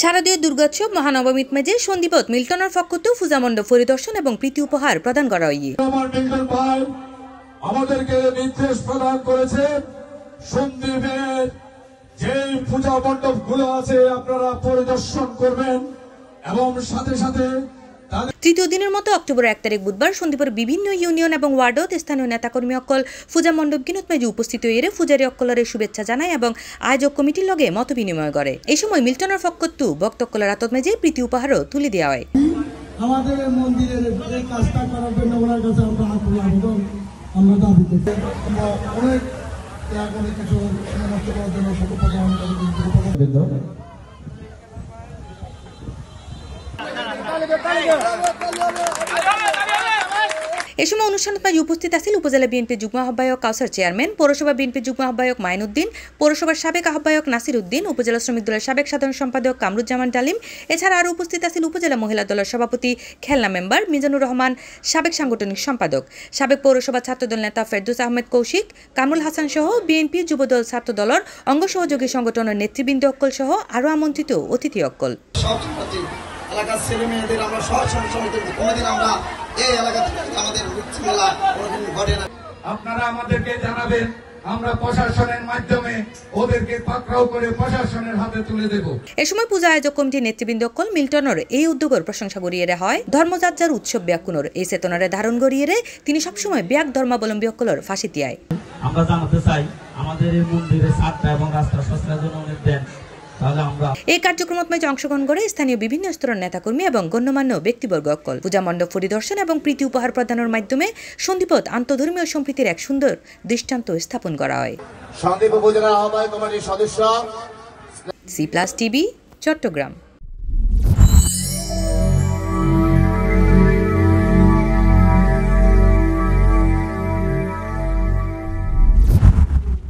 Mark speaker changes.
Speaker 1: শারদীয় দুর্গোৎসব মহানবমীত মেজে সন্দীপত মিল্টনের ফকতো পূজা মণ্ডপ পরিদর্শন এবং প্রীতি উপহার প্রদান করা হয়।
Speaker 2: আমাদেরকে নির্দেশ প্রদান করেছে সন্দীপের যে পূজা মণ্ডপগুলো আছে আপনারা পরিদর্শন করবেন এবং সাথে সাথে
Speaker 1: তৃতীয় দিনের মতো অক্টোবর 1 তারিখ বুধবার সন্দীপের বিভিন্ন ইউনিয়ন এবং ওয়ার্ডত স্থানীয় নেতাকর্মী অকল পূজা মণ্ডপ গিনত মেজে উপস্থিত হয়ে পূজারী অকলরে শুভেচ্ছা জানায় এবং আয়োজক কমিটির লগে মত বিনিময় করে। এই সময় মিল্টনের ফকতো ভক্তকলের আতত মেজে প্রীতি উপহারও তুলে দেওয়া হয়।
Speaker 3: আমাদের মন্দিরের এই কাজটা করার জন্য ওনার কাছে আমরা দাবি করছি। আমরা অনেক কিছু নষ্ট করার জন্য
Speaker 1: এই সময় অনুষ্ঠানে উপস্থিত আছেন উপজেলা বিএনপি যুগ্ম আহ্বায়ক কাউসার চেয়ারম্যান, পৌরসভা বিএনপি যুগ্ম আহ্বায়ক মাইনুদ্দিন, পৌরসভার সাবেক আহ্বায়ক নাসির উদ্দিন, উপজেলা শ্রমিক দলের সাবেক সাধারণ সম্পাদক কামরুজ্জামান ডালিম। এছাড়া আরও উপস্থিত আছেন উপজেলা মহিলা দলের সভাপতি খেলনা মেম্বার মিজানুর রহমান, সাবেক সাংগঠনিক সম্পাদক, সাবেক পৌরসভা ছাত্রদল নেতা ফেরদৌস আহমেদ কৌশিক, কামরুল হাসান সহ বিএনপি যুবদল ছাত্রদলের অঙ্গ সহযোগী সংগঠনের নেতৃবৃন্দ অক্কল সহ আরও আমন্ত্রিত অতিথি অক্কল।
Speaker 4: এলাকার ছেলে মেয়েদের আমরা কোনোদিন আমরা এই এলাকা থেকে আমাদের মেলা কোনোদিন ঘটে না।
Speaker 2: আপনারা আমাদেরকে জানাবেন, আমরা প্রশাসনের মাধ্যমে ওদেরকে পাকড়াও করে প্রশাসনের হাতে তুলে দেব।
Speaker 1: এই সময় পূজা আয়োজক কমিটির নেতৃবৃন্দ অকল মিল্টনের এই উদ্যোগের প্রশংসা করিয়ে হয়। ধর্মযাত্রার উৎসব ব্যাকুণর এই চেতনারে ধারণ করিয়ে তিনি সবসময় ব্যাক ধর্মাবলম্বী অকলর ফাঁসি দিয়ায়।
Speaker 5: আমরা জানাতে চাই আমাদের এই মন্দিরে ছাদটা এবং রাস্তা সংস্কারের জন্য অনেক দেন।
Speaker 1: এই কার্যক্রমত মাঝে অংশগ্রহণ করে স্থানীয় বিভিন্ন স্তরের নেতাকর্মী এবং গণ্যমান্য ব্যক্তিবর্গ অকল পূজা মণ্ডপ পরিদর্শন এবং প্রীতি উপহার প্রদানের মাধ্যমে সন্দীপত আন্তধর্মীয় সম্প্রীতির এক সুন্দর দৃষ্টান্ত স্থাপন করা হয়।
Speaker 4: সন্দীপ উপজেলা আহ্বায়ক কমিটির সদস্য
Speaker 1: C+ TV চট্টগ্রাম।